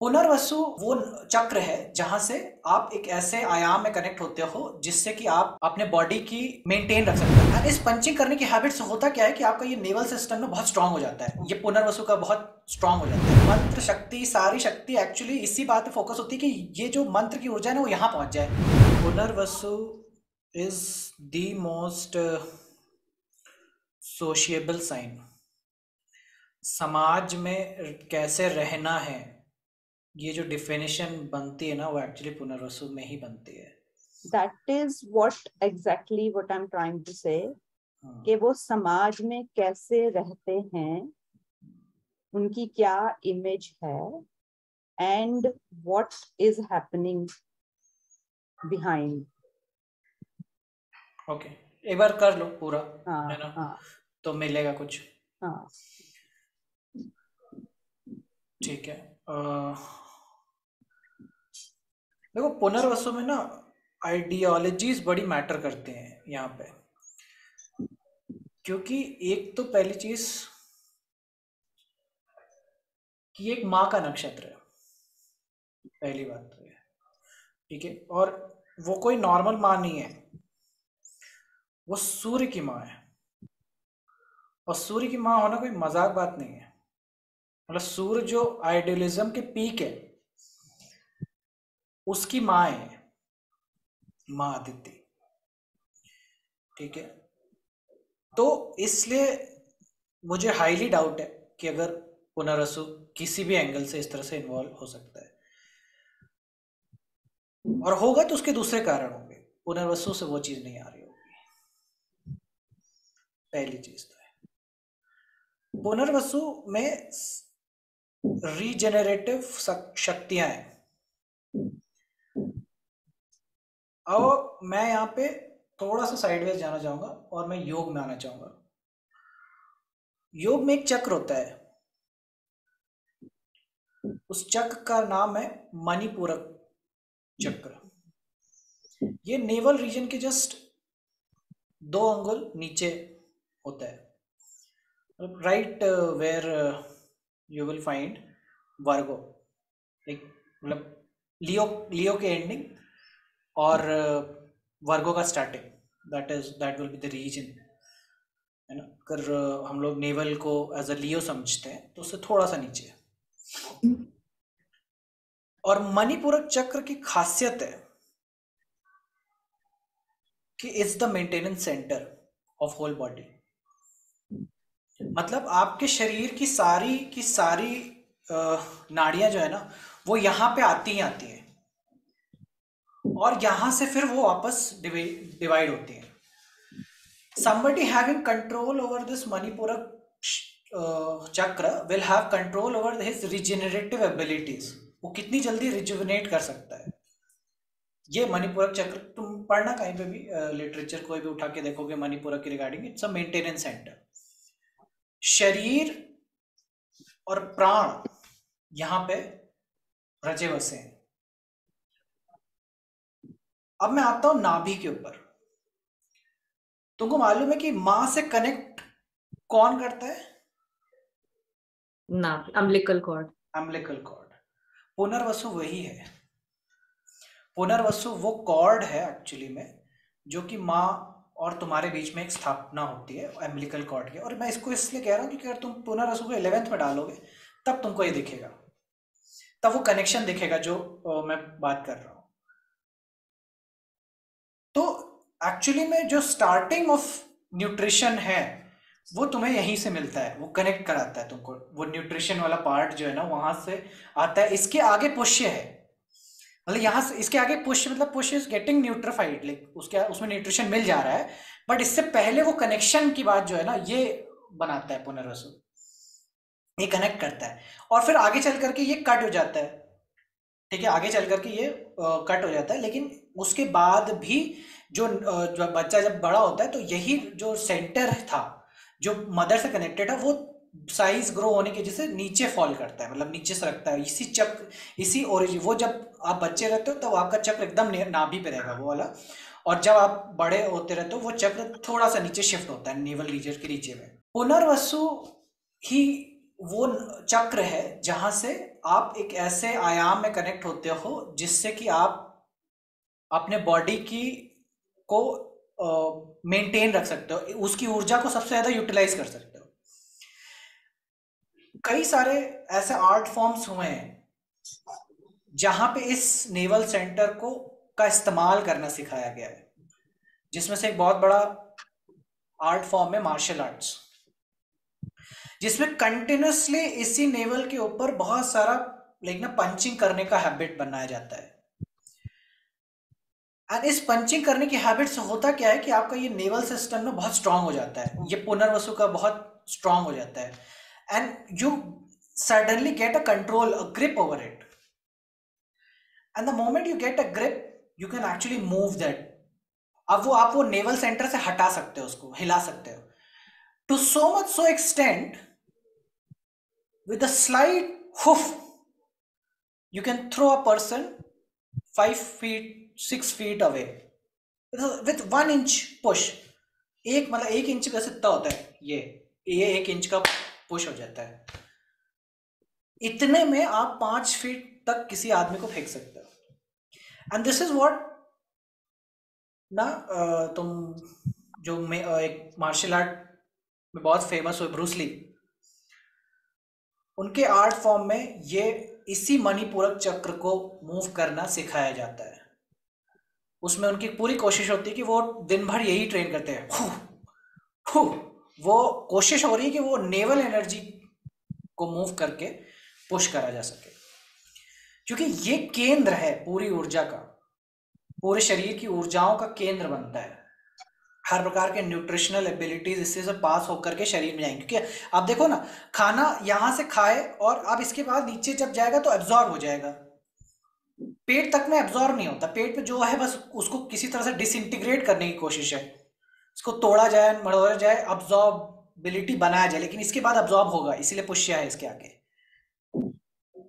पुनर्वसु वो चक्र है जहां से आप एक ऐसे आयाम में कनेक्ट होते हो जिससे कि आप अपने बॉडी की मेंटेन रख सकते हो। इस पंचिंग करने की हैबिट से होता क्या है कि आपका ये नेवल सिस्टम में बहुत स्ट्रांग हो जाता है, ये पुनर्वसु का बहुत स्ट्रांग हो जाता है। मंत्र शक्ति, सारी शक्ति एक्चुअली इसी बात पे फोकस होती है कि ये जो मंत्र की ऊर्जा है ना वो यहाँ पहुंच जाए। Punarvasu is the most sociable sign. समाज में कैसे रहना है, ये जो डिफिनेशन बनती है ना वो एक्चुअली पुनर्वसु में ही बनती है। That is what I'm trying to say, कि वो समाज में कैसे रहते हैं, उनकी क्या इमेज है, and what is happening behind. Okay, एक बार कर लो पूरा, हाँ, है ना? हाँ, तो मिलेगा कुछ। हाँ। ठीक है। देखो पुनर्वसु में ना आइडियोलॉजीज बड़ी मैटर करते हैं यहाँ पे, क्योंकि एक तो पहली चीज कि एक माँ का नक्षत्र है, पहली बात तो है, ठीक है। और वो कोई नॉर्मल माँ नहीं है, वो सूर्य की माँ है। और सूर्य की माँ होना कोई मजाक बात नहीं है। मतलब सूर्य जो आइडियलिज्म के पीक है उसकी माँ है, माँ आदित्य, ठीक है। तो इसलिए मुझे हाईली डाउट है कि अगर पुनर्वसु किसी भी एंगल से इस तरह से इन्वॉल्व हो सकता है, और होगा तो उसके दूसरे कारण होंगे, पुनर्वसु से वो चीज नहीं आ रही होगी, पहली चीज तो है। पुनर्वसु में रीजेनरेटिव शक्तियां हैं। और मैं यहाँ पे थोड़ा सा साइडवेज जाना चाहूंगा और मैं योग में आना चाहूंगा। योग में एक चक्र होता है, उस चक्र का नाम है मणिपूरक चक्र। ये नेवल रीजन के जस्ट 2 अंगुल नीचे होता है, right where you will find Virgo, एक मतलब लियो के एंडिंग और वर्गो का starting, that will be the region, है ना। अगर हम लोग नेवल को एज अ लियो समझते हैं तो उससे थोड़ा सा नीचे है। और मणिपूरक चक्र की खासियत है कि it's the maintenance centre of whole body. मतलब आपके शरीर की सारी नाड़ियां जो है ना वो यहाँ पे आती ही आती हैं, और यहाँ से फिर वो वापस डिवाइड होती हैं। somebody having control over this Manipurak चक्र will have control over his regenerative abilities। वो कितनी जल्दी रिजुविनेट कर सकता है। ये मणिपूरक चक्र तुम पढ़ना कहीं पे भी, लिटरेचर कोई भी उठा के देखोगे मणिपूरक के regarding, it's a maintenance centre. शरीर और प्राण यहाँ पे रचे बसे हैं। अब मैं आता हूं नाभि के ऊपर। तुमको मालूम है कि मां से कनेक्ट कौन करता है? नाभि, umbilical cord. Umbilical cord. Punarvasu वही है। पुनर्वसु वो कॉर्ड है एक्चुअली में जो कि माँ और तुम्हारे बीच में एक स्थापना होती है अम्बिलिकल कॉर्ड की। और मैं इसको इसलिए कह रहा हूँ क्योंकि अगर तुम पुनर्वसु को 11th में डालोगे तब तुमको ये दिखेगा, तब वो कनेक्शन दिखेगा जो मैं बात कर रहा हूँ। तो एक्चुअली में जो स्टार्टिंग ऑफ न्यूट्रिशन है वो तुम्हें यहीं से मिलता है, वो कनेक्ट कराता है तुमको। वो न्यूट्रिशन वाला पार्ट जो है ना वहां से आता है। इसके आगे पुष्य है, मतलब यहाँ से इसके आगे पुष्य, मतलब पुष्य इज गेटिंग न्यूट्रिफाइड, लाइक उसके उसमें न्यूट्रिशन मिल जा रहा है। बट इससे पहले वो कनेक्शन की बात जो है ना ये बनाता है पुनर्वसु, ये कनेक्ट करता है। और फिर आगे चल करके ये कट हो जाता है, ठीक है, आगे चल करके ये कट हो जाता है। लेकिन उसके बाद भी जो बच्चा जब बड़ा होता है तो यही जो सेंटर था जो मदर से कनेक्टेड है वो साइज ग्रो होने की वजह से नीचे फॉल करता है, मतलब नीचे से रखता है। इसी चक्र, इसी ओरिजिन, वो जब आप बच्चे रहते हो तो आपका चक्र एकदम नाभि पे रहेगा वो वाला, और जब आप बड़े होते रहते हो वो चक्र थोड़ा सा नीचे शिफ्ट होता है नेवल रीजन के नीचे में। पुनर्वसु ही वो चक्र है जहां से आप एक ऐसे आयाम में कनेक्ट होते हो जिससे कि आप अपने बॉडी की को मेंटेन रख सकते हो, उसकी ऊर्जा को सबसे ज्यादा यूटिलाइज कर सकते हो। कई सारे ऐसे आर्ट फॉर्म्स हुए हैं जहां पे इस नेवल सेंटर को का इस्तेमाल करना सिखाया गया है, जिसमें से एक बहुत बड़ा आर्ट फॉर्म है मार्शल आर्ट्स, जिसमें कंटिन्यूसली इसी नेवल के ऊपर बहुत सारा लाइक ना पंचिंग करने का हैबिट बनाया जाता है। एंड इस पंचिंग करने की हैबिट से होता क्या है कि आपका ये नेवल सिस्टम में बहुत स्ट्रांग हो जाता है, ये पुनर्वसु का बहुत स्ट्रांग हो जाता है, and you suddenly get a control, a grip over it, and the moment you get a grip you can actually move that. अब वो आप वो नेवल सेंटर से हटा सकते हो, उसको हिला सकते हो, to so much so extent with a slight hoof you can throw a person 5 feet 6 feet away with 1 inch push। एक मतलब 1 इंच का सित्ता होता है, ये 1 इंच का पुश हो जाता है, इतने में आप 5 फीट तक किसी आदमी को फेंक सकते हो। एंड दिस इज व्हाट ना तुम जो एक मार्शल आर्ट में बहुत फेमस हुए ब्रूस ली, उनके आर्ट फॉर्म में ये इसी मणिपूरक चक्र को मूव करना सिखाया जाता है। उसमें उनकी पूरी कोशिश होती है कि वो दिन भर यही ट्रेन करते हैं, वो कोशिश हो रही है कि वो नेवल एनर्जी को मूव करके पुश करा जा सके, क्योंकि ये केंद्र है पूरी ऊर्जा का, पूरे शरीर की ऊर्जाओं का केंद्र बनता है। हर प्रकार के न्यूट्रिशनल एबिलिटीज इससे से पास होकर के शरीर में जाएंगे, क्योंकि आप देखो ना, खाना यहां से खाए और अब इसके बाद नीचे जब जाएगा तो एब्जॉर्ब हो जाएगा, पेट तक में एब्जॉर्ब नहीं होता। पेट में जो है बस उसको किसी तरह से डिसइंटीग्रेट करने की कोशिश है, उसको तोड़ा जाए, मरोड़ा जाए, अब्जॉर्बिलिटी बनाया जाए, लेकिन इसके बाद अब्जॉर्ब होगा, इसीलिए पुष्य है इसके आगे,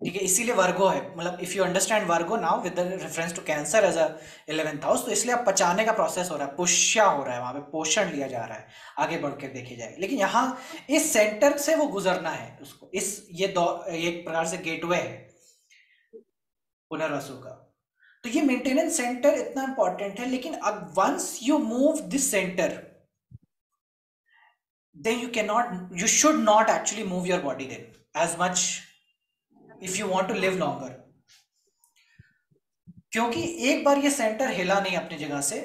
ठीक है। इसीलिए वर्गो है, मतलब if you understand Virgo now with the reference to Cancer as a 11th house, तो इसलिए अब पचाने का प्रोसेस हो रहा है, पुष्या हो रहा है, वहां पे पोषण लिया जा रहा है, आगे बढ़ के देखे जाएगा। लेकिन यहाँ इस सेंटर से वो गुजरना है उसको, इस ये एक प्रकार से गेटवे है पुनर्वसु का। तो ये मेंटेनेंस सेंटर इतना इंपॉर्टेंट है, लेकिन अब once you move this centre then you should not actually move your body then as much if you want to live longer, क्योंकि एक बार ये सेंटर हिला नहीं अपनी जगह से,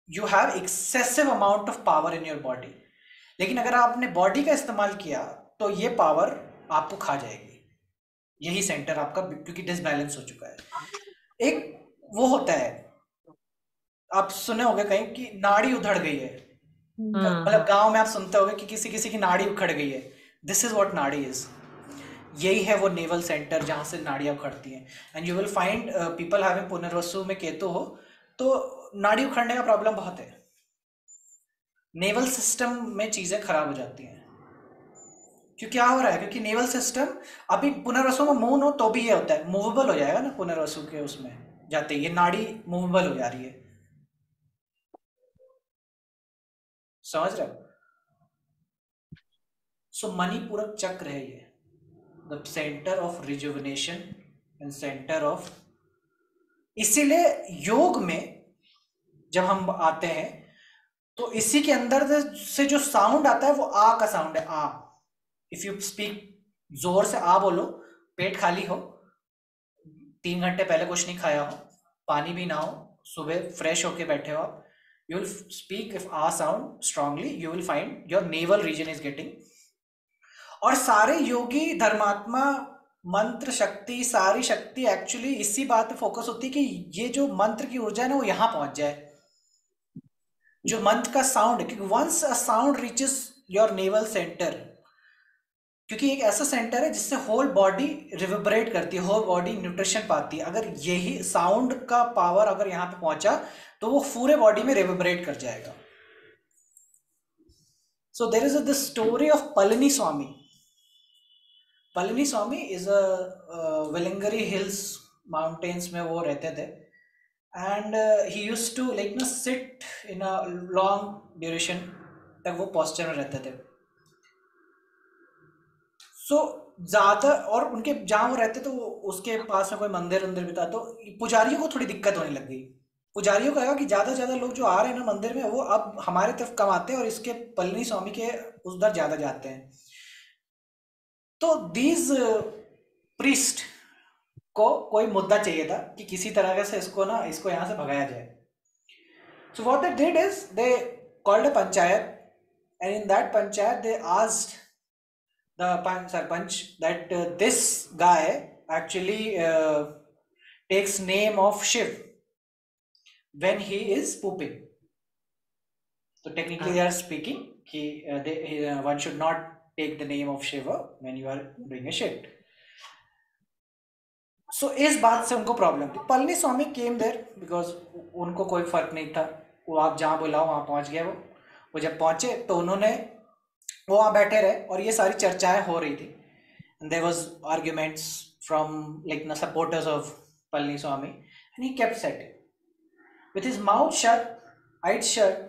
you have excessive amount of power in your body. लेकिन अगर आपने बॉडी का इस्तेमाल किया तो ये पावर आपको खा जाएगी, यही सेंटर आपका, क्योंकि डिसबैलेंस हो चुका है। एक वो होता है, आप सुने होंगे कहीं कि नाड़ी उधड़ गई है, मतलब गांव में आप सुनते होंगे कि किसी किसी की नाड़ी उखड़ गई है। दिस इज व्हाट नाड़ी इज, यही है वो नेवल सेंटर जहां से नाड़ियां उखड़ती हैं। And you will find people having Punarvasu में केतु हो तो नाड़ी उखड़ने का प्रॉब्लम बहुत है, नेवल सिस्टम में चीजें खराब हो जाती हैं। क्यों, क्या हो रहा है, क्योंकि नेवल सिस्टम अभी पुनर्वसु में मूव हो तो भी ये होता है, मूवेबल हो जाएगा ना पुनर्वसु के उसमें जाते ही, ये नाड़ी मूवेबल हो जा रही है, समझ रहे हो। सो मणिपूरक चक्र है ये, the centre of rejuvenation and centre of, इसीलिए योग में जब हम आते हैं तो इसी के अंदर से जो साउंड आता है वो आ का साउंड है, आ। इफ यू स्पीक, जोर से आ बोलो, पेट खाली हो, 3 घंटे पहले कुछ नहीं खाया हो, पानी भी ना हो, सुबह फ्रेश होके बैठे हो आप, you will speak if a sound strongly, you will find your navel region is getting. और सारे योगी धर्मात्मा मंत्र शक्ति, सारी शक्ति एक्चुअली इसी बात पे फोकस होती है कि ये जो मंत्र की ऊर्जा है ना वो यहां पहुंच जाए, जो मंत्र का साउंड है, क्योंकि once a sound reaches your navel centre, क्योंकि एक ऐसा सेंटर है जिससे होल बॉडी रिविब्रेट करती है, होल बॉडी न्यूट्रिशन पाती है। अगर यही साउंड का पावर अगर यहाँ पे पहुंचा तो वो पूरे बॉडी में रिविब्रेट कर जाएगा। So there is this story of Palani Swami. Palani Swami is a Velliangiri hills mountains में वो रहते थे, and he used to like ना sit in a long duration तक वो पोस्चर में रहते थे। सो ज्यादा, और उनके जहाँ वो रहते तो उसके पास में कोई मंदिर अंदर भी था, तो पुजारियों को थोड़ी दिक्कत होने लग गई। पुजारियों का कि ज्यादा ज्यादा लोग जो आ रहे हैं ना मंदिर में, वो अब हमारे तरफ कम आते हैं और इसके पलनी स्वामी के उधर ज्यादा जाते हैं। तो दीज प्रीस्ट को कोई मुद्दा चाहिए था कि किसी तरह से इसको यहाँ से भगाया जाए। So what they did is they called a panchayat, and in that panchayat they asked the sarpanch that this guy actually takes name of Shiv when he is pooping. So technically they are speaking one should not take the name of Shiva when you are doing a shit. सो इस बात से उनको problem थी। पलनी स्वामी केम there because उनको कोई फर्क नहीं था, वो आप जहाँ बुलाओ वहाँ पहुँच गए। वो जब पहुँचे तो उन्होंने वो वहाँ बैठे रहे और ये सारी चर्चाएं हो रही थी। There was arguments from like the supporters of Palani Swami, and he kept setting with his mouth shut, eyes shut,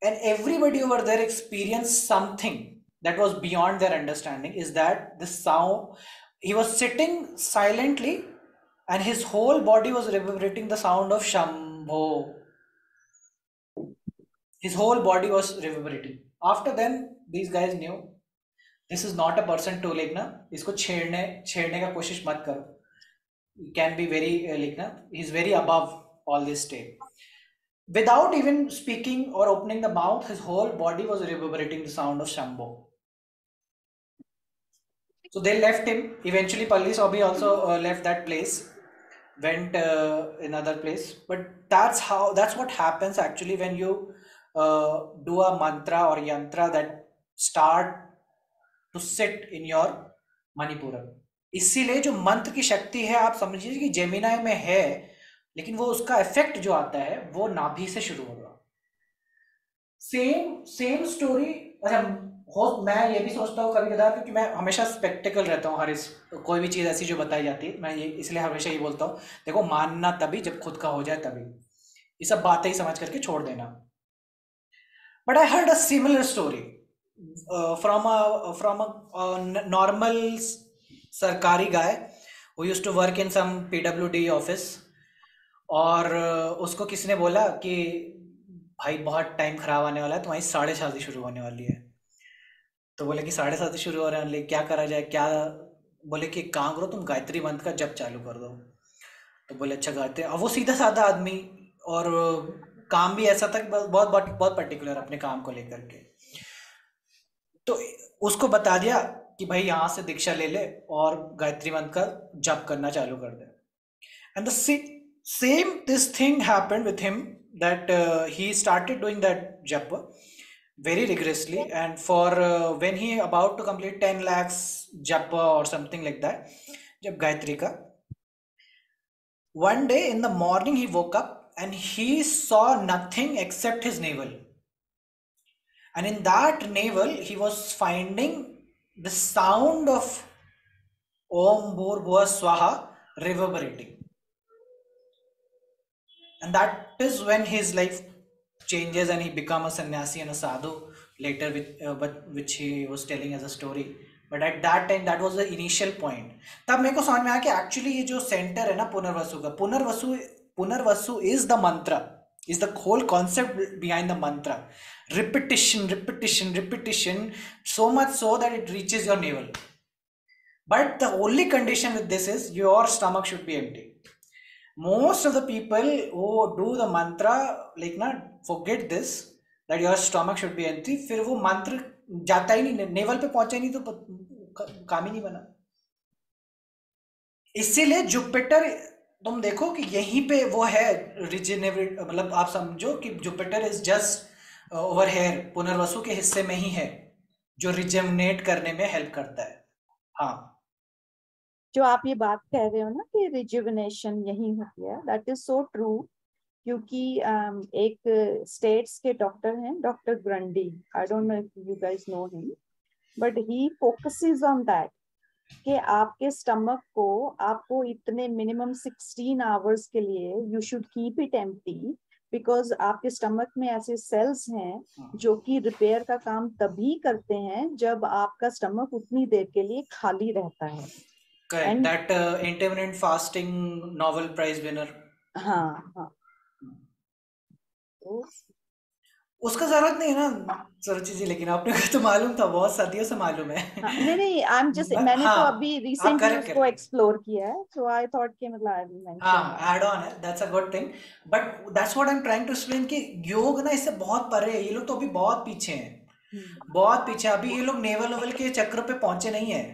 and everybody over there experienced something that was beyond their understanding. Is that the sound, he was sitting silently and his whole body was reverberating the sound of Shambho. His whole body was reverberating. After then these guys knew this is not a person to like na isko छेड़ने का कोशिश मत करो. He can be very like na, he's very above all this state. Without even speaking or opening the mouth, his whole body was reverberating the sound of Shambho. So they left him. Eventually, Palli Sobi also left that place, went another place. But that's what happens actually when you do a mantra or yantra that start to sit in your Manipuram. इसीलिए जो मंत्र की शक्ति है, आप समझिए कि Gemini में है, लेकिन वो उसका इफेक्ट जो आता है वो नाभि से शुरू होगा। Same story. अच्छा, मैं ये भी सोचता हूँ कभी कभार, क्योंकि मैं हमेशा स्पेक्टिकल रहता हूँ हर कोई भी चीज़ ऐसी जो बताई जाती है, मैं ये इसलिए हमेशा ये बोलता हूँ, देखो मानना तभी जब खुद का हो जाए तभी, ये सब बातें ही समझ करके छोड़ देना। But I heard a similar story from a normal सरकारी guy who used to work in some PWD office, और उसको किसी ने बोला कि भाई बहुत टाइम खराब आने वाला है, तुम्हारी 7:30 शुरू होने वाली है। तो बोले कि 7:30 शुरू हो रहे हैं, क्या करा जाए क्या? बोले कि एक काम करो, तुम गायत्री मंत्र का जप चालू कर दो। तो बोले अच्छा गायत्री। अब वो सीधा साधा आदमी, और काम भी ऐसा था कि बहुत बहुत बहुत पर्टिकुलर अपने काम को लेकर के। तो उसको बता दिया कि भाई यहाँ से दीक्षा ले ले और गायत्री मंत्र का जप करना चालू कर दे। And the same this thing happened with him, that he started doing that japa very rigorously, and for when he about to complete 10 lakhs japa or something like that, jab gayatri ka, one day in the morning he woke up and he saw nothing except his navel, and in that navel he was finding the sound of Om Bhurbhuva Swaha reverberating. And that is when his life changes and he become a sannyasi and a sadhu later, which he was telling as a story. But at that time that was the initial point. तब मेरे को समझ में आया कि actually ये जो center है ना पुनर्वसु का, Punarvasu is the mantra, is the whole concept behind the mantra. Repetition, so much so that it reaches your navel. But the only condition with this is your stomach should be empty. Most of the people who do the mantra like na forget this, that your stomach should be empty, फिर वो मंत्र जाता ही नहीं, naval पे पहुंचा ही नहीं, तो काम ही नहीं बना। इसीलिए जुपिटर तुम देखो कि यहीं पे वो है रिजेनरेट, मतलब आप समझो कि Jupiter is just over here, Punarvasu के हिस्से में ही है, जो रिजेनरेट करने में हेल्प करता है। हाँ, जो आप ये बात कह रहे हो ना कि रिजुविनेशन यही होती है, दैट इज सो ट्रू। क्योंकि एक स्टेट्स के डॉक्टर हैं, doctor Grundy, I don't know if you guys know him, but he focuses on that कि आपके स्टमक को आपको इतने मिनिमम 16 आवर्स के लिए you should keep it empty, because आपके स्टमक में ऐसे सेल्स हैं जो कि रिपेयर का काम तभी करते हैं जब आपका स्टमक उतनी देर के लिए खाली रहता है. Correct, and that intermittent fasting Nobel prize winner. हाँ हाँ, तो उसका जरूरत नहीं है ना सुरुचि जी, लेकिन आपने को तो मालूम था, बहुत सदियों से मालूम है. हाँ, नहीं नहीं, आई एम जस्ट, मैंने तो अभी हाँ, आप रिसेंटली करेक्ट उसको करेक्ट. एक्सप्लोर किया है, सो आई थॉट कि मतलब आई विल मेंशन दैट. हाँ, एड ऑन है, that's a good thing. But that's what I am trying to explain कि योग ना इससे बहुत परे है. ये लोग तो अभी बहुत पीछे हैं, बहुत पीछे. अभी ये लोग नेवल ओवल के चक्र पे पहुंचे नहीं है.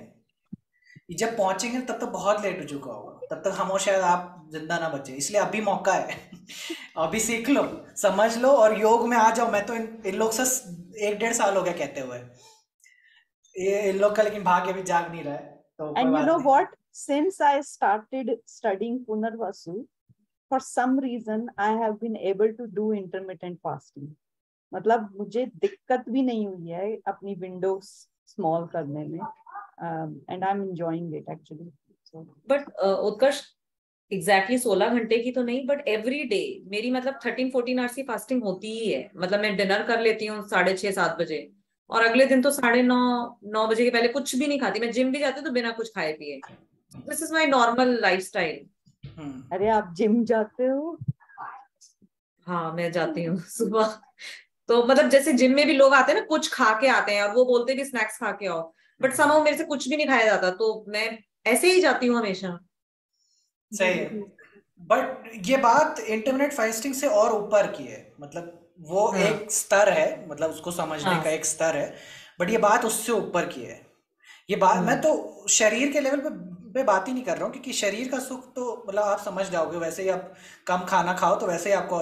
ये जब पहुंचेंगे तब तक बहुत लेट हो चुका होगा. तब तक हम और शायद आप जिंदा ना बचे. इसलिए अभी मौका है. अभी सीख लो, समझ लो और योग में आ जाओ. मैं तो इन लोग से 1-1.5 साल हो गया कहते हुए. ये इन लोग का लेकिन भाग्य अभी जाग नहीं रहा है, तो कोई And you बात know नहीं. what? Since I started studying Punarvasu, for some reason I have been able to do intermittent fasting. मतलब मुझे दिक्कत भी नहीं हुई है अपनी विंडो स्मॉल करने में. And I am enjoying it actually. But Utkarsh, exactly 16 घंटे की तो नहीं, बट एवरी डे मेरी मतलब 13-14 आवर्स की फास्टिंग होती ही है. मतलब मैं डिनर कर लेती हूँ 6:30-7 बजे, और अगले दिन तो 9:30-9 बजे के पहले कुछ भी नहीं खाती. मैं जिम भी जाती हूँ तो बिना कुछ खाए पिए. This is my normal life style. अरे आप जिम जाते हो? हाँ, मैं जाती हूँ सुबह. तो मतलब जैसे जिम में भी लोग आते हैं ना, कुछ खा के आते हैं और वो बोलते हैं कि स्नैक्स खा के आओ, बट समहाउ मेरे से कुछ भी नहीं खाया जाता, तो मैं ऐसे ही जाती हूँ हमेशा. सही है. बट ये बात इंटरमिटेंट फास्टिंग से और ऊपर की है. मतलब वो हाँ एक स्तर है, मतलब उसको समझने हाँ. का एक स्तर है. बट ये बात उससे ऊपर की है. ये बात मैं तो शरीर के लेवल पे बात ही नहीं कर रहा हूँ, क्योंकि शरीर का सुख तो मतलब आप समझ जाओगे. वैसे ही आप कम खाना खाओ तो वैसे ही आपको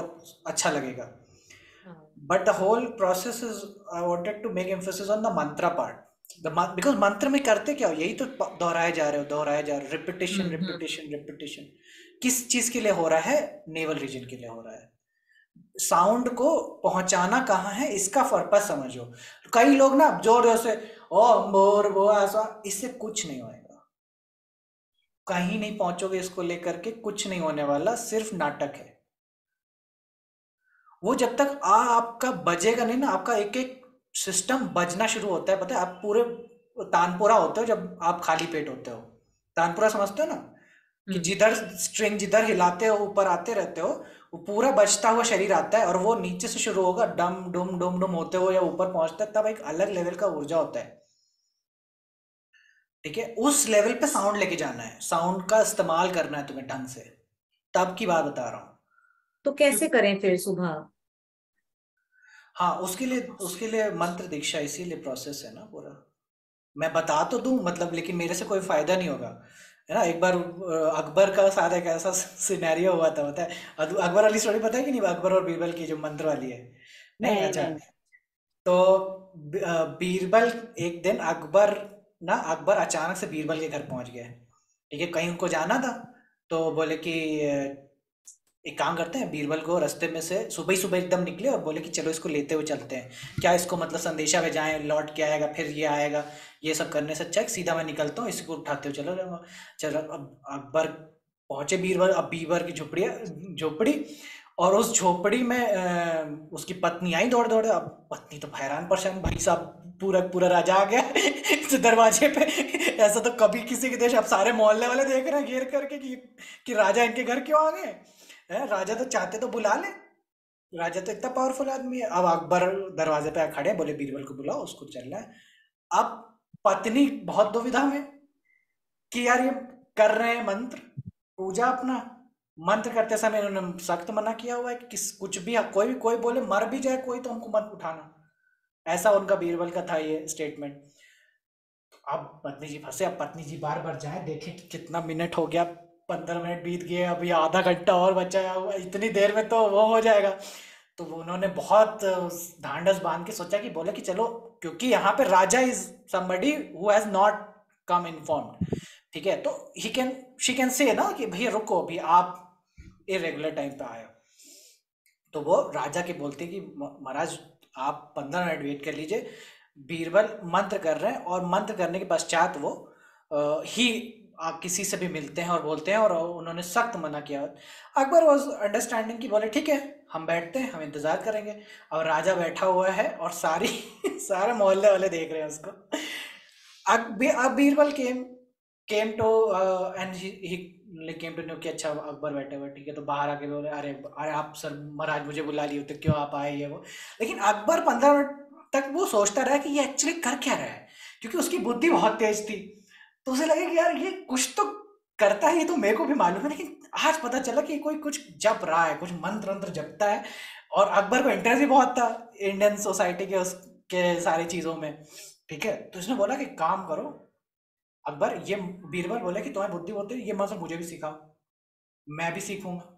अच्छा लगेगा. But the whole process is, I wanted to make emphasis on the mantra part. Because मंत्र में करते क्या हो, यही तो दोहराए जा रहे हो, दोहराए जा रहे हो, रिपीटेशन रिपीटेशन रिपीटेशन. किस चीज के लिए हो रहा है? नेवल रीजन के लिए हो रहा है. साउंड को पहुंचाना कहाँ है, इसका पर्पस समझो. कई लोग ना जोर जोर से ओ मोर वो ऐसा, इससे कुछ नहीं होएगा. कहीं नहीं पहुंचोगे इसको लेकर के, कुछ नहीं होने वाला, सिर्फ नाटक है. वो जब तक आपका बजेगा नहीं ना, आपका एक एक सिस्टम बजना शुरू होता है. पता है, आप पूरे तानपुरा होते हो जब आप खाली पेट होते हो. तानपुरा समझते हो ना, कि जिधर स्ट्रिंग जिधर हिलाते हो ऊपर आते रहते हो, वो पूरा बजता हुआ शरीर आता है. और वो नीचे से शुरू होगा डम डुम डुम डुम होते हुए या ऊपर पहुंचता है, तब एक अलग लेवल का ऊर्जा होता है. ठीक है, उस लेवल पे साउंड लेके जाना है, साउंड का इस्तेमाल करना है तुम्हें ढंग से. तब की बात बता रहा हूँ. तो कैसे करें फिर सुबह? हाँ, उसके लिए मंत्र दीक्षा, इसीलिए प्रोसेस है ना पूरा. मैं बता तो दूं मतलब, लेकिन मेरे से कोई फायदा नहीं होगा, है ना. एक बार अकबर का साथ एक ऐसा सिनेरियो हुआ था, पता है. अकबर वाली स्टोरी पता है कि नहीं, अकबर और बीरबल की जो मंत्र वाली है? नहीं, नहीं अच्छा. नहीं. तो बीरबल, एक दिन अकबर अचानक से बीरबल के घर पहुंच गए. ठीक है, कहीं उनको जाना था. तो बोले कि एक काम करते हैं, बीरबल को रास्ते में से सुबह ही सुबह एकदम निकले और बोले कि चलो इसको लेते हुए चलते हैं. क्या इसको मतलब संदेशा भेजाएं, लौट के आएगा, फिर ये आएगा, ये सब करने से अच्छा है सीधा मैं निकलता हूँ, इसको उठाते हुए चलो जाऊंगा. चलो, अब अकबर पहुंचे बीरबल. अब बीरबल की झोपड़ी, और उस झोपड़ी में उसकी पत्नी आई दौड़ दौड़. अब पत्नी तो हैरान परेशान, भाई साहब पूरा पूरा राजा आ गया तो दरवाजे पे. ऐसा तो कभी किसी के देश, अब सारे मोहल्ले वाले देख रहे हैं घेर करके कि राजा इनके घर क्यों आ गए. राजा तो चाहते तो बुला ले, राजा तो इतना पावरफुल आदमी है. अब अकबर दरवाजे पे खड़े, बोले बीरबल को बुलाओ, उसको चल रहा है. अब पत्नी बहुत दुविधा में कि यार ये कर रहे हैं मंत्र पूजा अपना. मंत्र करते समय इन्होंने सख्त मना किया हुआ है कि कुछ भी कोई बोले मर भी जाए कोई तो हमको मत उठाना. ऐसा उनका बीरबल का था ये स्टेटमेंट. अब पत्नी जी फंसे. अब पत्नी जी बार बार जाए, देखे कि कितना मिनट हो गया, 15 मिनट बीत गए, अभी आधा घंटा और बचा है, इतनी देर में तो वो हो जाएगा. तो उन्होंने बहुत ढांढस बांध के सोचा कि बोले कि चलो, क्योंकि यहाँ पे Raja is somebody who has not come informed. ठीक है, तो शी कैन से ना कि भैया रुको, अभी आप इरेगुलर टाइम पे आए हो. तो वो राजा के बोलते कि महाराज आप 15 मिनट वेट कर लीजिए. बीरबल मंत्र कर रहे हैं, और मंत्र करने के पश्चात वो ही किसी से भी मिलते हैं और बोलते हैं, और उन्होंने सख्त मना किया। अकबर वॉज अंडरस्टैंडिंग की बोले ठीक है हम बैठते हैं, हम इंतजार करेंगे। और राजा बैठा हुआ है और सारी सारे मोहल्ले वाले देख रहे हैं उसको। अब Birbal came to and he came to know कि अच्छा अकबर बैठे हुए, ठीक है। तो बाहर आके बोले अरे अरे आप सर महाराज मुझे बुला लिए, तो क्यों आप आए ये वो। लेकिन अकबर 15 मिनट तक वो सोचता रहा कि ये एक्चुअली कर क्या रहा है, क्योंकि उसकी बुद्धि बहुत तेज थी। तो उसे लगे कि यार ये कुछ तो करता है, ये तो मेरे को भी मालूम है, लेकिन आज पता चला कि कोई कुछ जप रहा है, कुछ मंत्र मंत्र जपता है। और अकबर को इंटरेस्ट भी बहुत था इंडियन सोसाइटी के उसके सारी चीजों में, ठीक है। तो उसने बोला कि काम करो अकबर, ये बीरबल बोले कि तुम्हें बुद्धि होती है, ये मंत्र मुझे भी सिखाओ, मैं भी सीखूंगा।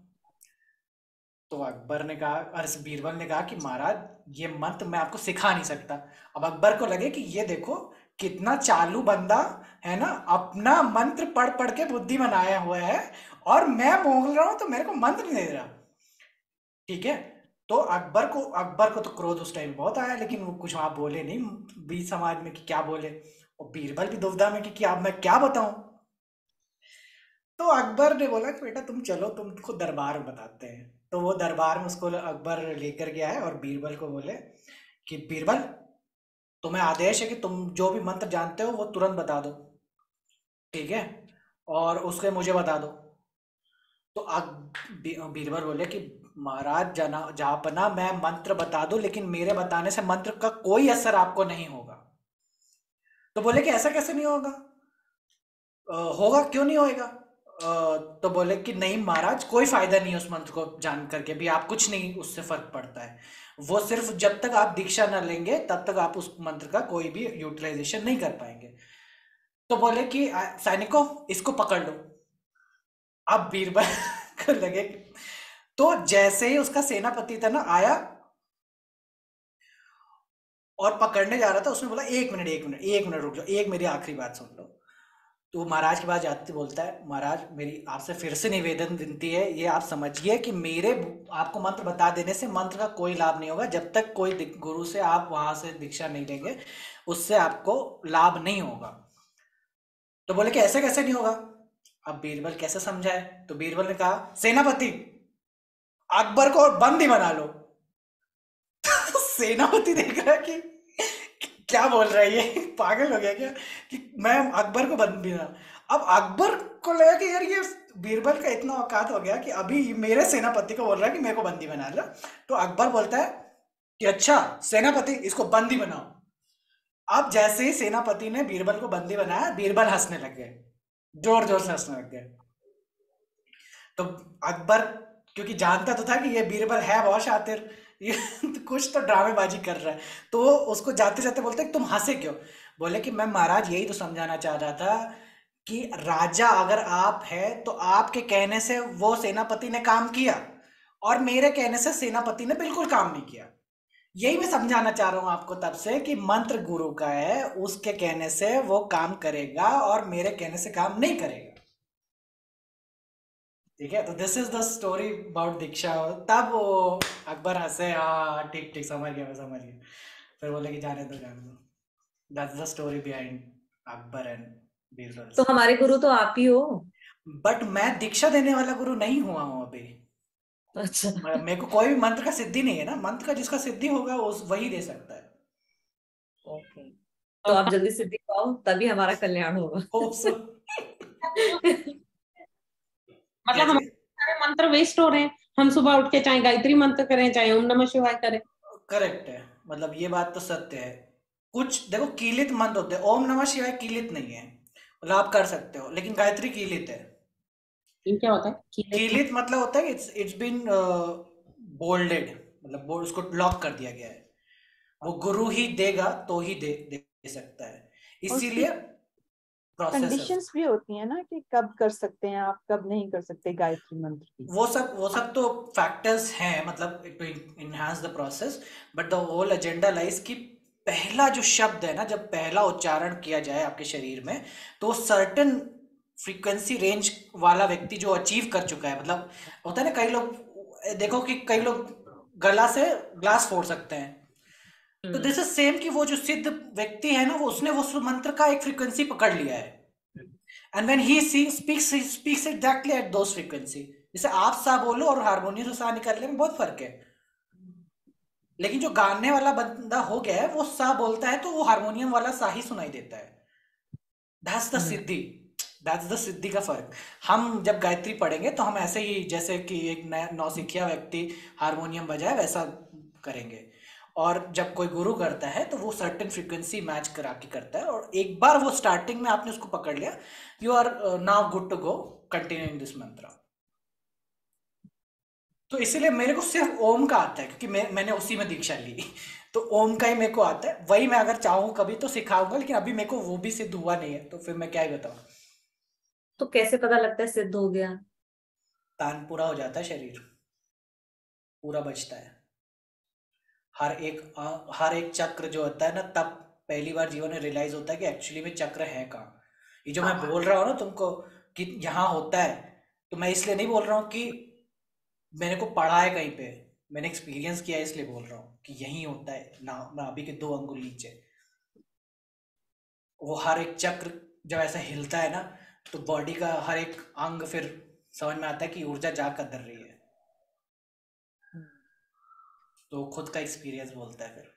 तो अकबर ने कहा, अरे बीरबल ने कहा कि महाराज ये मंत्र मैं आपको सिखा नहीं सकता। अब अकबर को लगे कि ये देखो कितना चालू बंदा है ना, अपना मंत्र पढ़ पढ़ के बुद्धि बनाया हुआ है, और मैं बोल रहा हूं तो मेरे को मंत्र नहीं दे रहा, ठीक है। तो अकबर को तो क्रोध उस टाइम बहुत आया, लेकिन वो कुछ वहां बोले नहीं बीच समाज में कि क्या बोले। और बीरबल भी दुविधा में कि क्या मैं क्या बताऊं। तो अकबर ने बोला कि बेटा तुम चलो, तुमको दरबार में बताते हैं। तो वो दरबार में उसको अकबर लेकर गया है, और बीरबल को बोले कि बीरबल तुम्हें आदेश है कि तुम जो भी मंत्र जानते हो वो तुरंत बता दो, ठीक है, और उसके मुझे बता दो। तो बीरबल बोले कि महाराज जापना मैं मंत्र बता दूं, लेकिन मेरे बताने से मंत्र का कोई असर आपको नहीं होगा। तो बोले कि ऐसा कैसे नहीं होगा, होगा क्यों नहीं होएगा। तो बोले कि नहीं महाराज कोई फायदा नहीं है उस मंत्र को जान करके भी, आप कुछ नहीं उससे फर्क पड़ता है, वो सिर्फ जब तक आप दीक्षा न लेंगे तब तक आप उस मंत्र का कोई भी यूटिलाइजेशन नहीं कर पाएंगे। तो बोले कि सैनिकों इसको पकड़ लो। अब बीरबल को लगे, तो जैसे ही उसका सेनापति था ना आया और पकड़ने जा रहा था, उसने बोला एक मिनट रुक जाओ, एक मेरी आखिरी बात सुन लो। तो महाराज के पास जाते बोलता है, महाराज मेरी आपसे फिर से निवेदन विनती है, ये आप समझिए कि मेरे आपको मंत्र बता देने से मंत्र का कोई लाभ नहीं होगा, जब तक कोई गुरु से आप वहां से दीक्षा नहीं लेंगे उससे आपको लाभ नहीं होगा। तो बोले कि ऐसे कैसे नहीं होगा। अब बीरबल कैसे समझाए, तो बीरबल ने कहा सेनापति अकबर को बंदी बना लो। सेनापति देख रहा है कि क्या बोल रहा है ये, पागल हो गया क्या कि मैं अकबर को बंदी बना। अब अकबर को लगा कि यार ये बीरबल का इतना औकात हो गया कि अभी मेरे सेनापति को बोल रहा है कि मेरे को बंदी बना लो। तो अकबर बोलता है कि अच्छा सेनापति इसको बंदी बनाओ। अब जैसे ही सेनापति ने बीरबल को बंदी बनाया, बीरबल हंसने लग गए, जोर जोर से हंसने लग गए। तो अकबर क्योंकि जानता तो था कि ये बीरबल है बहुत शातिर, ये तो कुछ तो ड्रामेबाजी कर रहा है, तो उसको जाते जाते बोलते तुम हंसे क्यों। बोले कि मैं महाराज यही तो समझाना चाह रहा था कि राजा अगर आप है तो आपके कहने से वो सेनापति ने काम किया, और मेरे कहने से सेनापति ने बिल्कुल काम नहीं किया। यही मैं समझाना चाह रहा हूं आपको तब से कि मंत्र गुरु का है, उसके कहने से वो काम करेगा और मेरे कहने से काम नहीं करेगा, ठीक है। तो this is the story about diksha. तब वो अकबर हंसे, हाँ ठीक ठीक समझ गया, मैं समझ गया। फिर बोले कि जाने दो। That's the story behind Akbar and Birbal. तो हमारे गुरु तो आप ही हो। बट मैं दीक्षा देने वाला गुरु नहीं हुआ हूँ अभी। अच्छा, मेरे को कोई भी मंत्र का सिद्धि नहीं है ना, मंत्र का जिसका सिद्धि होगा उस वही दे सकता है। ओके, तो आप जल्दी सिद्धि पाओ तभी हमारा कल्याण होगा। Hope so. मतलब हमारे सारे मंत्र वेस्ट हो रहे हैं, हम सुबह उठ के चाहे गायत्री मंत्र करें चाहे ओम नमः शिवाय करें। करेक्ट है, मतलब ये बात तो सत्य है। कुछ देखो कीलित मंत्र होते हैं, ओम नमः शिवाय कीलित नहीं है, मतलब आप कर सकते हो, लेकिन गायत्री कीलित है। क्या होता है कीलित मतलब होता है इट्स बीन बोल्डेड, मतलब उसको लॉक कर दिया गया है, वो गुरु ही देगा तो ही दे सकता है, इसीलिए प्रोसेस कंडीशंस भी होती है ना कि कब कर सकते हैं आप, कब नहीं कर सकते गायत्री मंत्र की। वो सब तो फैक्टर्स हैं, मतलब to enhance the process, but the whole agenda lies कि पहला जो शब्द है ना, जब पहला उच्चारण किया जाए आपके शरीर में, तो सर्टेन फ्रीक्वेंसी रेंज वाला व्यक्ति जो अचीव कर चुका है, मतलब होता है ना, कई लोग देखो कि कई लोग गला से ग्लास फोड़ सकते हैं, तो दिस इज सेम कि वो जो सिद्ध व्यक्ति है ना, वो उसने वो मंत्र का एक फ्रीक्वेंसी पकड़ लिया है, and when he speaks exactly at those frequency. जैसे आप सा बोलो और हारमोनियम सा निकालने में बहुत फर्क है, लेकिन जो गाने वाला बंदा हो गया है वो सा बोलता है तो वो हारमोनियम वाला सा ही सुनाई देता है. That's the Siddhi, that's the सिद्धि का फर्क. हम जब गायत्री पढ़ेंगे तो हम ऐसे ही जैसे कि एक नौसिखिया व्यक्ति हारमोनियम बजाए वैसा करेंगे, और जब कोई गुरु करता है तो वो सर्टेन फ्रीक्वेंसी मैच करा के करता है, और एक बार वो स्टार्टिंग में आपने उसको पकड़ लिया, you are now good to go continuing this mantra. तो इसीलिए मेरे को सिर्फ ओम का आता है, क्योंकि मैंने उसी में दीक्षा ली, तो ओम का ही मेरे को आता है. वही मैं अगर चाहूँ कभी तो सिखाऊंगा, लेकिन अभी मेरे को वो भी सिद्ध हुआ नहीं है, तो फिर मैं क्या ही बताऊँ. तो कैसे पता लगता है सिद्ध हो गया? तान पूरा हो जाता है, शरीर पूरा बचता है. हर एक चक्र जो होता है ना, तब पहली बार जीवन में रियलाइज होता है कि एक्चुअली में चक्र है कहाँ. ये जो मैं बोल रहा हूँ ना तुमको कि यहाँ होता है, तो मैं इसलिए नहीं बोल रहा हूँ कि मैंने को पढ़ा है कहीं पे, मैंने एक्सपीरियंस किया है इसलिए बोल रहा हूँ कि यही होता है नाभि के 2 अंगुल नीचे. वो हर एक चक्र जब ऐसा हिलता है ना, तो बॉडी का हर एक अंग फिर समझ में आता है कि ऊर्जा जा कर रही है. तो खुद का एक्सपीरियंस बोलता है फिर.